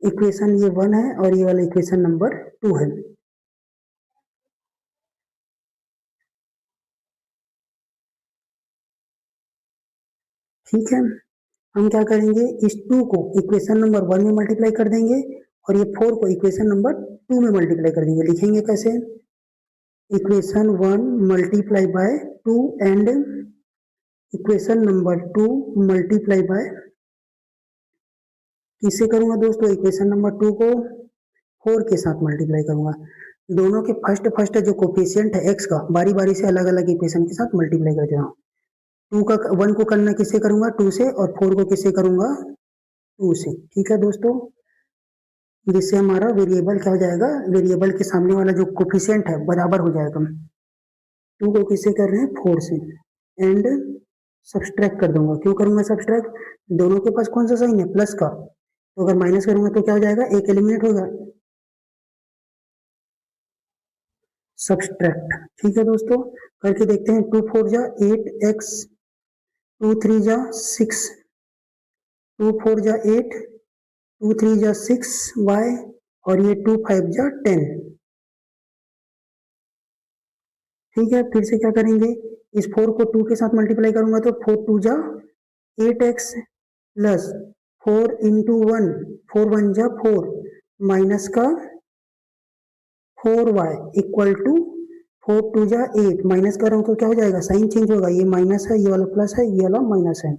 इक्वेशन ये 1 है और ये वाला इक्वेशन नंबर 2 है। ठीक है, हम क्या करेंगे, इस 2 को इक्वेशन नंबर 1 में मल्टीप्लाई कर देंगे और ये 4 को इक्वेशन नंबर 2 में मल्टीप्लाई कर देंगे। लिखेंगे कैसे, equation 1 multiply by 2 and equation number 2 multiply by, किससे करूंगा दोस्तों, इक्वेशन नंबर 2 को 4 के साथ मल्टीप्लाई करूंगा। दोनों के फर्स्ट जो कोफिशिएंट है x का, बारी बारी से अलग अलग इक्वेशन के साथ मल्टीप्लाई कर देता हूँ। 2 का 1 को करना किससे करूंगा, 2 से, और 4 को किससे करूंगा, 2 से। ठीक है दोस्तों, जिससे हमारा वेरिएबल क्या हो जाएगा, वेरिएबल के सामने वाला जो कोफिशिएंट है बराबर हो जाएगा। 2 को किससे कर रहे हैं, 4 से, एंड सब्सट्रैक्ट कर दूंगा। क्यों करूंगा सब्सट्रैक्ट, दोनों के पास कौन सा साइन है, प्लस का, तो अगर माइनस करूंगा तो क्या हो जाएगा, एक एलिमिनेट होगा, सब्सट्रैक्ट। ठीक है दोस्तों, करके देखते हैं। 2 4 जा 8x, 2 3 जा 6, 2 4 जा 8, 2 3 जा 6y, और ये 2 5 जा 10। ठीक है, फिर से क्या करेंगे, इस 4 को 2 के साथ मल्टीप्लाई करूंगा तो 4 2 जा 8x प्लस 4 इंटू 1, 4 1 जा 4, माइनस का 4y इक्वल टू 4 2 जा 8, माइनस कर रहा हूँ तो क्या हो जाएगा, साइन चेंज होगा, ये माइनस है, ये वाला प्लस है, ये वाला माइनस है,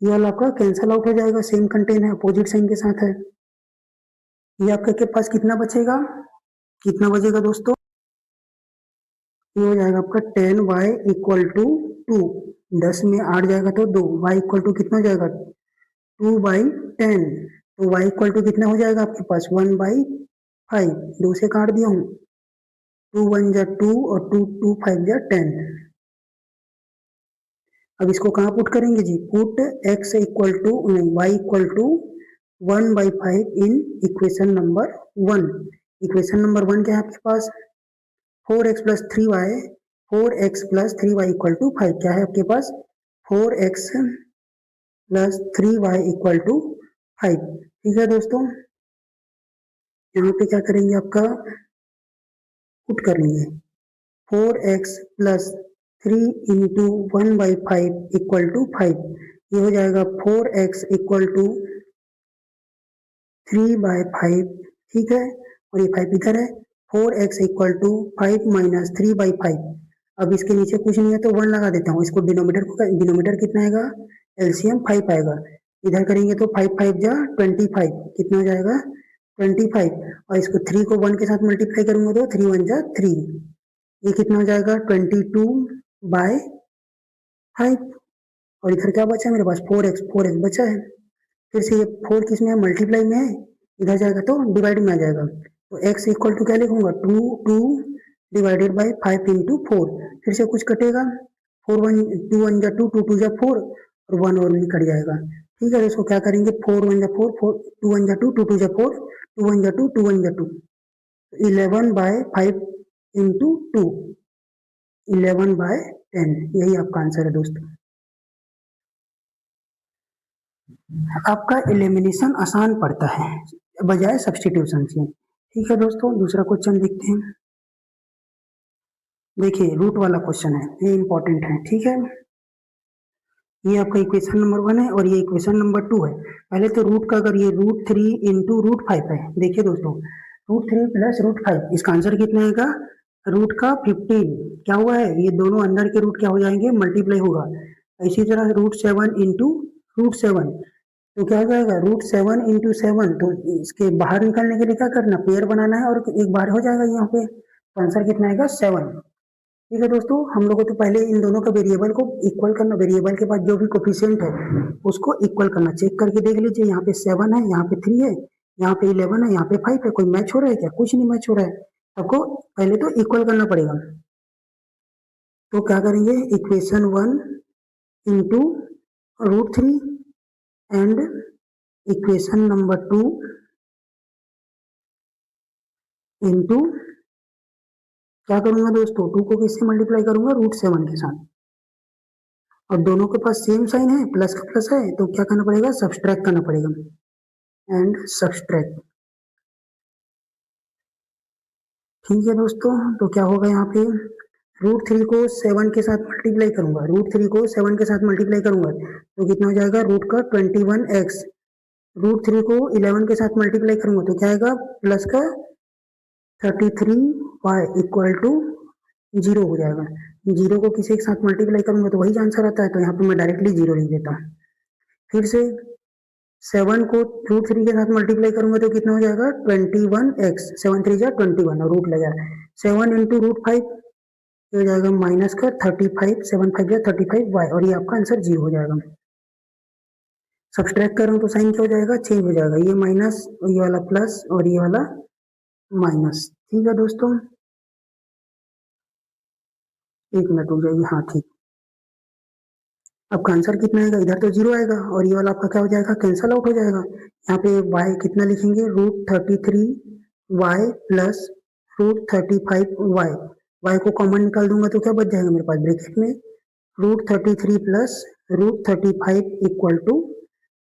ये वाला आपका कैंसल आउट हो जाएगा, सेम कंटेन है, अपोजिट साइन के साथ है। ये आपके के पास कितना बचेगा, कितना बचेगा दोस्तों, ये हो जाएगा आपका 10y इक्वल टू 2, 10 में 8 जाएगा तो 2, y इक्वल टू कितना हो जाएगा, 2/10, तो y इक्वल टू कितना हो जाएगा आपके पास, 1/5, 2 से काट दिया हूँ, 2 1 जा 2 और 2 2 5 जा 10। अब इसको कहाँ पुट करेंगे जी, put x equal to y equal to 1/5 in equation number 1। Equation number 1 क्या है आपके पास, 4x plus 3y, 4x plus 3y equal to 5, क्या है आपके पास, 4x plus 3y equal to 5। ठीक है दोस्तों, यहाँ पे क्या करेंगे, आपका पुट करेंगे 4x plus 3 into 1/5 equal to 5, ये हो जाएगा 4x इक्वल टू 3/5। ठीक है, और ये 5 इधर है, 4x इक्वल टू 5 माइनस 3/5। अब इसके नीचे कुछ नहीं है तो 1 लगा देता हूँ, इसको डिनोमिनेटर कितना आएगा, एलसीएम 5 आएगा, इधर करेंगे तो 5 5 जा 25, कितना हो जाएगा 25, और इसको 3 को 1 के साथ मल्टीप्लाई करूंगा तो 3 1 जा 3, ये कितना हो जाएगा 22/5, और इधर क्या बचा है मेरे पास, 4x बचा है। फिर से ये 4 किस में है, मल्टीप्लाई में है, इधर जाएगा तो डिवाइड में आ जाएगा, तो x इक्वल टू क्या लिखूंगा, 2 डिवाइडेड बाई 5 इंटू 4, फिर से कुछ कटेगा, 4 1 2 1 जा 2, 2 2 जा 4, और 1 और कट जाएगा। ठीक है, इसको क्या करेंगे, 4 1 जा 4, 4 2 1 जा 2, 2 2 जा 4, 2 1 जा 2, 2 1 जा 2, 11/5 इंटू 2, 11/10, यही आपका आंसर है दोस्तों। आपका एलिमिनेशन आसान पड़ता है बजाय सब्स्टिट्यूशन से। ठीक है दोस्तों, दूसरा क्वेश्चन देखते हैं। देखिए रूट वाला क्वेश्चन है, ये इंपॉर्टेंट है। ठीक है, ये आपका इक्वेशन नंबर 1 है और ये इक्वेशन नंबर 2 है। पहले तो रूट का, अगर ये √3 इंटू √5 है, देखिए दोस्तों, √3 प्लस √5, इसका आंसर कितना आएगा, रूट का 15। क्या हुआ है, ये दोनों अंदर के रूट क्या हो जाएंगे, मल्टीप्लाई होगा। इसी तरह √7 इंटू √7, तो क्या हो जाएगा, √7 इंटू 7, तो इसके बाहर निकालने के लिए क्या करना, पेयर बनाना है और एक बार हो जाएगा यहाँ पे, तो आंसर कितना आएगा 7। ठीक है दोस्तों, हम लोगों को तो पहले इन दोनों का वेरिएबल को इक्वल करना, वेरिएबल के पास जो भी कोफिशिएंट है उसको इक्वल करना। चेक करके देख लीजिए, यहाँ पे 7 है, यहाँ पे 3 है, यहाँ पे 11 है, यहाँ पे 5 है, कोई मैच हो रहा है क्या, कुछ नहीं मैच हो रहा है, आपको पहले तो इक्वल करना पड़ेगा। तो क्या करेंगे, equation 1 into √3 and equation number 2 into, क्या करूंगा दोस्तों, 2 को किससे मल्टीप्लाई करूंगा, √7 के साथ, और दोनों के पास सेम साइन है, प्लस का प्लस है, तो क्या करना पड़ेगा, सब्सट्रैक्ट करना पड़ेगा, एंड सब्सट्रैक्ट। ठीक है दोस्तों, तो क्या होगा यहाँ पे, √3 को 7 के साथ मल्टीप्लाई करूंगा, √3 को 7 के साथ मल्टीप्लाई करूंगा तो कितना हो जाएगा, रूट का 21x। √3 को 11 के साथ मल्टीप्लाई करूंगा तो क्या आएगा, प्लस का 33y इक्वल टू 0 हो जाएगा। 0 को किसी के साथ मल्टीप्लाई करूंगा तो वही आंसर आता है, तो यहाँ पे मैं डायरेक्टली 0 लिख देता हूँ। फिर से 7 को √3 के साथ मल्टीप्लाई करूंगा तो कितना हो जाएगा, 21x, 7 3 जा 21 और रूट लगा 7 इंटू √5 हो जाएगा माइनस का 35, 7 5 जा 35y और ये आपका आंसर 0 हो जाएगा। सब्सट्रैक्ट कर रहा हूँ तो साइन क्या हो जाएगा, चेंज हो जाएगा, ये माइनस और ये वाला प्लस और ये वाला माइनस। ठीक है दोस्तों, एक मिनट हो जाएगी, हाँ ठीक। आपका आंसर कितना आएगा, इधर तो 0 आएगा और ये वाला आपका क्या हो जाएगा, कैंसल आउट हो जाएगा। यहाँ पे y कितना लिखेंगे, √33y प्लस √35y, y को कॉमन निकाल दूंगा तो क्या बच जाएगा मेरे पास, ब्रैकेट में √33 प्लस √35 इक्वल टू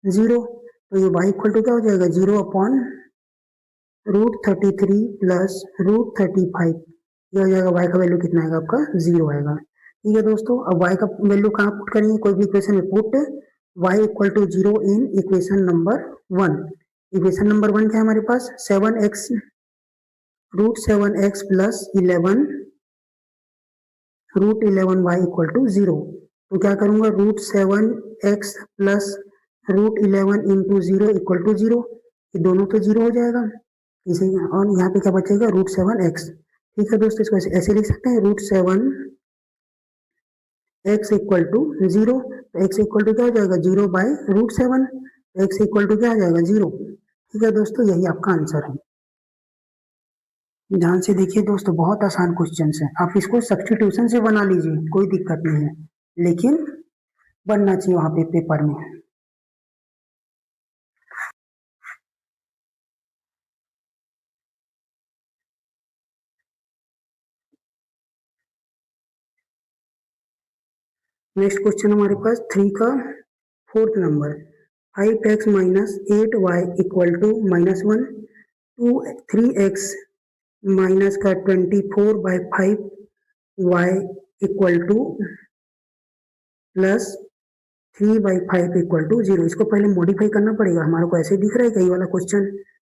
0। तो ये y इक्वल टू क्या हो जाएगा, 0 अपॉन √33 प्लस √35, ये हो जाएगा y का वैल्यू कितना आएगा आपका, 0 आएगा। ठीक है दोस्तों, अब y का वैल्यू कहाँ पुट करेंगे, कोई भी इक्वेशन में put y equal to 0 in equation number 1। Equation number 1 क्या है हमारे पास, 7x √7x plus 11 √11y equal to 0। तो क्या करूंगा, √7x plus √11 into 0 equal to 0, ये दोनों तो 0 हो जाएगा इसे, और यहाँ पे क्या बचेगा, √7x। ठीक है दोस्तों, इसको ऐसे लिख सकते हैं, √7x इक्वल टू 0, तो x इक्वल टू क्या हो जाएगा, 0 बाय √7, x इक्वल टू क्या आ जाएगा, 0। ठीक है दोस्तों, यही आपका आंसर है। ध्यान से देखिए दोस्तों, बहुत आसान क्वेश्चन है, आप इसको सब्स्टिट्यूशन से बना लीजिए, कोई दिक्कत नहीं है, लेकिन बनना चाहिए वहां पे पेपर में। नेक्स्ट क्वेश्चन हमारे पास 3 का 4th नंबर, 5x minus 8y equal to -1, 3x minus का 24/5y equal to plus 3/5 equal to 0। इसको पहले मॉडिफाई करना पड़ेगा, हमारे को ऐसे दिख रहा है कई वाला क्वेश्चन,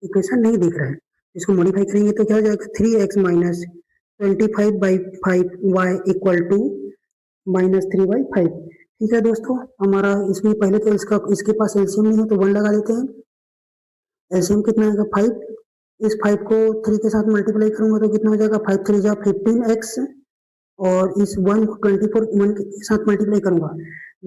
इक्वेशन नहीं दिख रहा है, इसको मॉडिफाई करेंगे तो क्या हो जाएगा, 3x minus 25/5y equal to -3/5। ठीक है दोस्तों, हमारा इसमें पहले तो इसके पास एलसीएम नहीं है तो 1 लगा देते हैं। एलसीएम कितना आएगा, 5, इस 5 को 3 के साथ मल्टीप्लाई करूंगा तो कितना हो जाएगा, 5 3 जा 15x, और इस 1 को 24 1 के साथ मल्टीप्लाई करूंगा,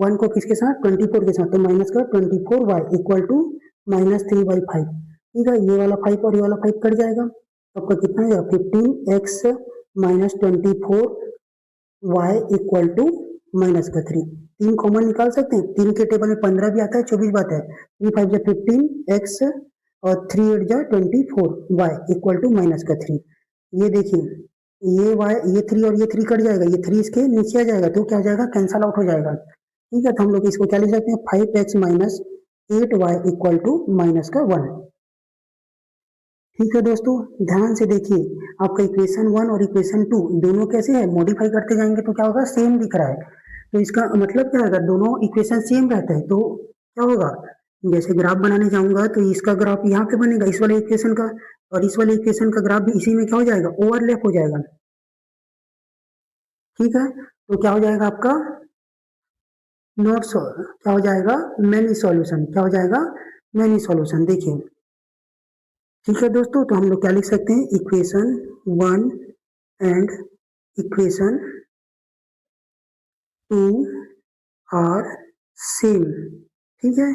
1 को किसके साथ, 24 के साथ, तो माइनस का 24y इक्वल टू -3/5। ठीक है, ये वाला 5 और ये वाला 5 कट जाएगा, तो आपका कितना आएगा, 15x minus 24y equal to minus का 3। 3 कॉमन निकाल सकते हैं, 3 के टेबल में 15 भी आता है, 24 भी आता है, 3 5 जा 15x और 3 8 जा 24y इक्वल टू माइनस का 3। ये देखिए, ये y, ये 3 और ये 3 कट जाएगा, ये 3 इसके नीचे आ जाएगा तो क्या हो जाएगा, कैंसल आउट हो जाएगा। ठीक है, तो हम लोग इसको क्या लिख सकते हैं, 5x minus 8y equal to minus का 1। ठीक है दोस्तों, ध्यान से देखिए, आपका इक्वेशन 1 और इक्वेशन 2 दोनों कैसे है, मॉडिफाई करते जाएंगे तो क्या होगा, सेम दिख रहा है, तो इसका मतलब क्या है, अगर दोनों इक्वेशन सेम रहते हैं तो क्या होगा, जैसे ग्राफ बनाने जाऊंगा तो इसका ग्राफ यहाँ पे बनेगा इस वाले इक्वेशन का, और इस वाले इक्वेशन का ग्राफ भी इसी में क्या हो जाएगा, ओवरलैप हो जाएगा। ठीक है, तो क्या हो जाएगा आपका, नॉट सॉल्व, क्या हो जाएगा, मैनी सॉल्यूशन, क्या हो जाएगा, मैनी सॉल्यूशन। देखिए, ठीक है दोस्तों, तो हम लोग क्या लिख सकते हैं, equation 1 and equation 2 are same. ठीक है,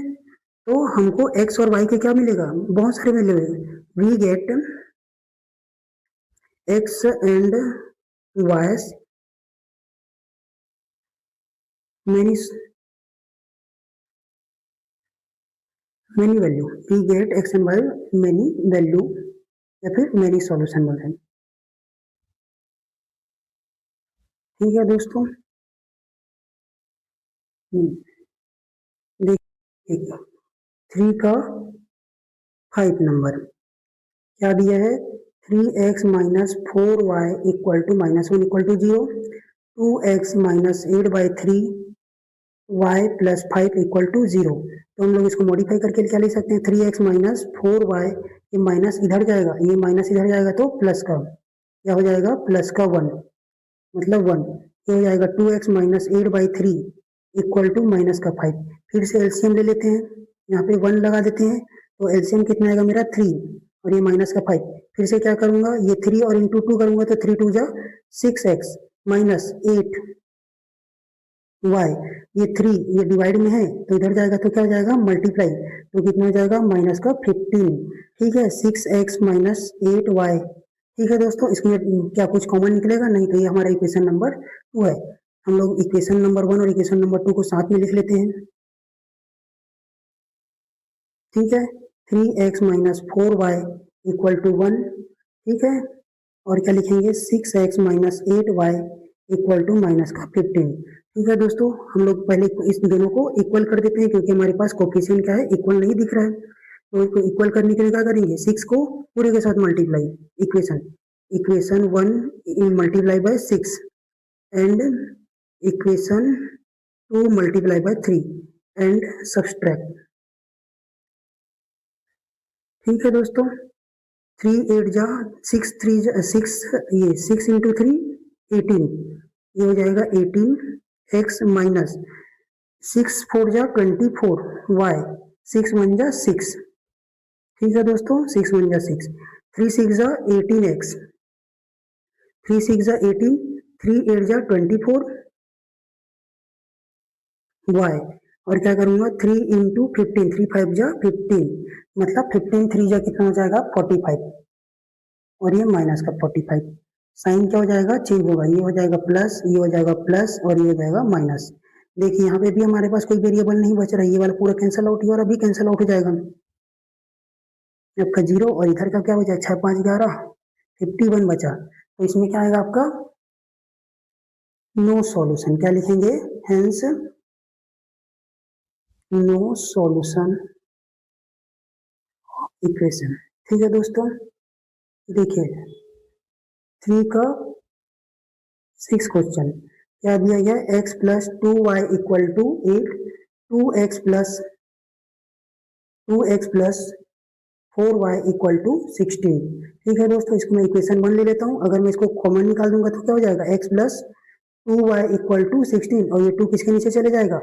तो हमको x और y के क्या मिलेगा, बहुत सारे मिलेंगे, we get x and y many value, we get x and y many value, या फिर मैनी सॉल्यूशन बोलते हैं। ठीक है दोस्तों, देखिए 3 का 5 नंबर क्या दिया है, 3x minus 4y equal to -1 equal to 0। 2x minus 8/3 y plus 5 equal to 0। तो हम लोग इसको मॉडिफाई करके क्या ले सकते हैं, 3x माइनस 4y, ये माइनस इधर जाएगा, ये माइनस इधर जाएगा तो प्लस का क्या हो जाएगा, प्लस का 1 मतलब 1। ये हो जाएगा 2x minus 8/3 equal to minus का 5। फिर से एलसीएम ले लेते हैं, यहाँ पे 1 लगा देते हैं, तो एलसीएम कितना आएगा मेरा 3 और ये माइनस का 5। फिर से क्या करूंगा, ये 3 और इंटू 2 करूंगा तो 3 2 जा 6x माइनस 8 y, ये 3 ये डिवाइड में है तो इधर जाएगा तो क्या हो जाएगा, मल्टीप्लाई, तो कितना हो जाएगा माइनस का 15। ठीक है, 6x माइनस 8y। ठीक है दोस्तों, इसमें क्या कुछ कॉमन निकलेगा, नहीं, तो ये हमारा इक्वेशन नंबर 2 है। हम लोग इक्वेशन नंबर 1 और इक्वेशन नंबर 2 को साथ में लिख लेते हैं। ठीक है, 3x minus 4y equal to 1। ठीक है, और क्या लिखेंगे, 6x minus 8y equal to minus का 15। ठीक है दोस्तों, हम लोग पहले इस दोनों को इक्वल कर देते हैं क्योंकि हमारे पास कोफिशिएंट क्या है, इक्वल नहीं दिख रहा है। तो इसको इक्वल करने के लिए क्या करेंगे, 6 को पूरे के साथ multiply, equation 1 multiply by 6 and equation 2 multiply by 3 and subtract. ठीक है दोस्तों, 3 8 जा 6 3 जा 6, ये 6 इंटू 3 18, ये हो जाएगा 18x माइनस 6 4 जा 24y, 6 1 जा 6। ठीक है दोस्तों, 6 1 जा 6, 3 6 जा 18x, 3 6 जा 18, 3 8 जा 24y, और क्या करूंगा 3 इंटू 15, 3 5 जा 15, मतलब 15 3 जा कितना हो जाएगा 45, और ये माइनस का 45। साइन क्या हो जाएगा, चेंज होगा, ये हो जाएगा प्लस, ये हो जाएगा प्लस और ये हो जाएगा माइनस। देखिए यहाँ पे भी हमारे पास कोई वेरिएबल नहीं बच रहा है, ये वाला पूरा कैंसिल आउट, ये वाला भी कैंसिल आउट हो जाएगा, आपका 0 और इधर का क्या हो जाएगा 6 5 11 51 बचा। तो इसमें क्या आएगा आपका नो सॉल्यूशन, क्या लिखेंगे, हेंस नो सॉल्यूशन इक्वेशन। ठीक है दोस्तों, देखिए 3 का 6 क्वेश्चन क्या दिया गया, x plus 2y equal to 8, 2x plus 4y equal to 16। ठीक है दोस्तों, इसको मैं इक्वेशन 1 ले लेता हूँ, अगर मैं इसको कॉमन निकाल दूंगा तो क्या हो जाएगा, x plus 2y equal to 16, और ये 2 किसके नीचे चले जाएगा,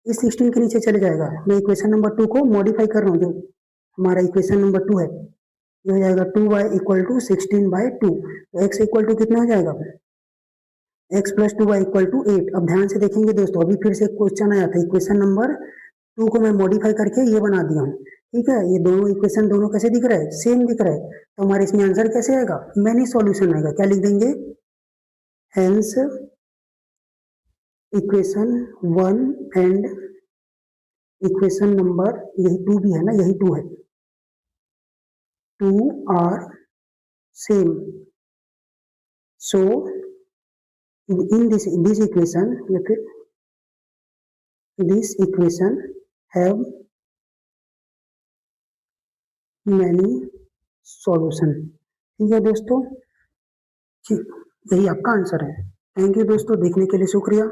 इस 16 के नीचे चले जाएगा। मैं इक्वेशन नंबर 2 को मॉडिफाई कर रहा हूँ, जो हमारा इक्वेशन नंबर 2 है, ये हो जाएगा 2y इक्वल टू 16/2, तो x इक्वल टू कितना हो जाएगा, x plus 2y equal to 8। अब ध्यान से देखेंगे दोस्तों, अभी फिर से एक क्वेश्चन आया था, इक्वेशन नंबर 2 को मैं मॉडिफाई करके ये बना दिया हूँ। ठीक है, ये दोनों इक्वेशन दोनों कैसे दिख रहा है, सेम दिख रहा है, तो हमारे इसमें आंसर कैसे आएगा, मैनी सॉल्यूशन आएगा। क्या लिख देंगे, hence equation 1 and equation number, यही 2 भी है ना, यही 2 है, 2 are same, so in this equation या फिर this equation have many solution। ठीक है दोस्तों, ठीक, यही आपका आंसर है। थैंक यू दोस्तों, देखने के लिए शुक्रिया।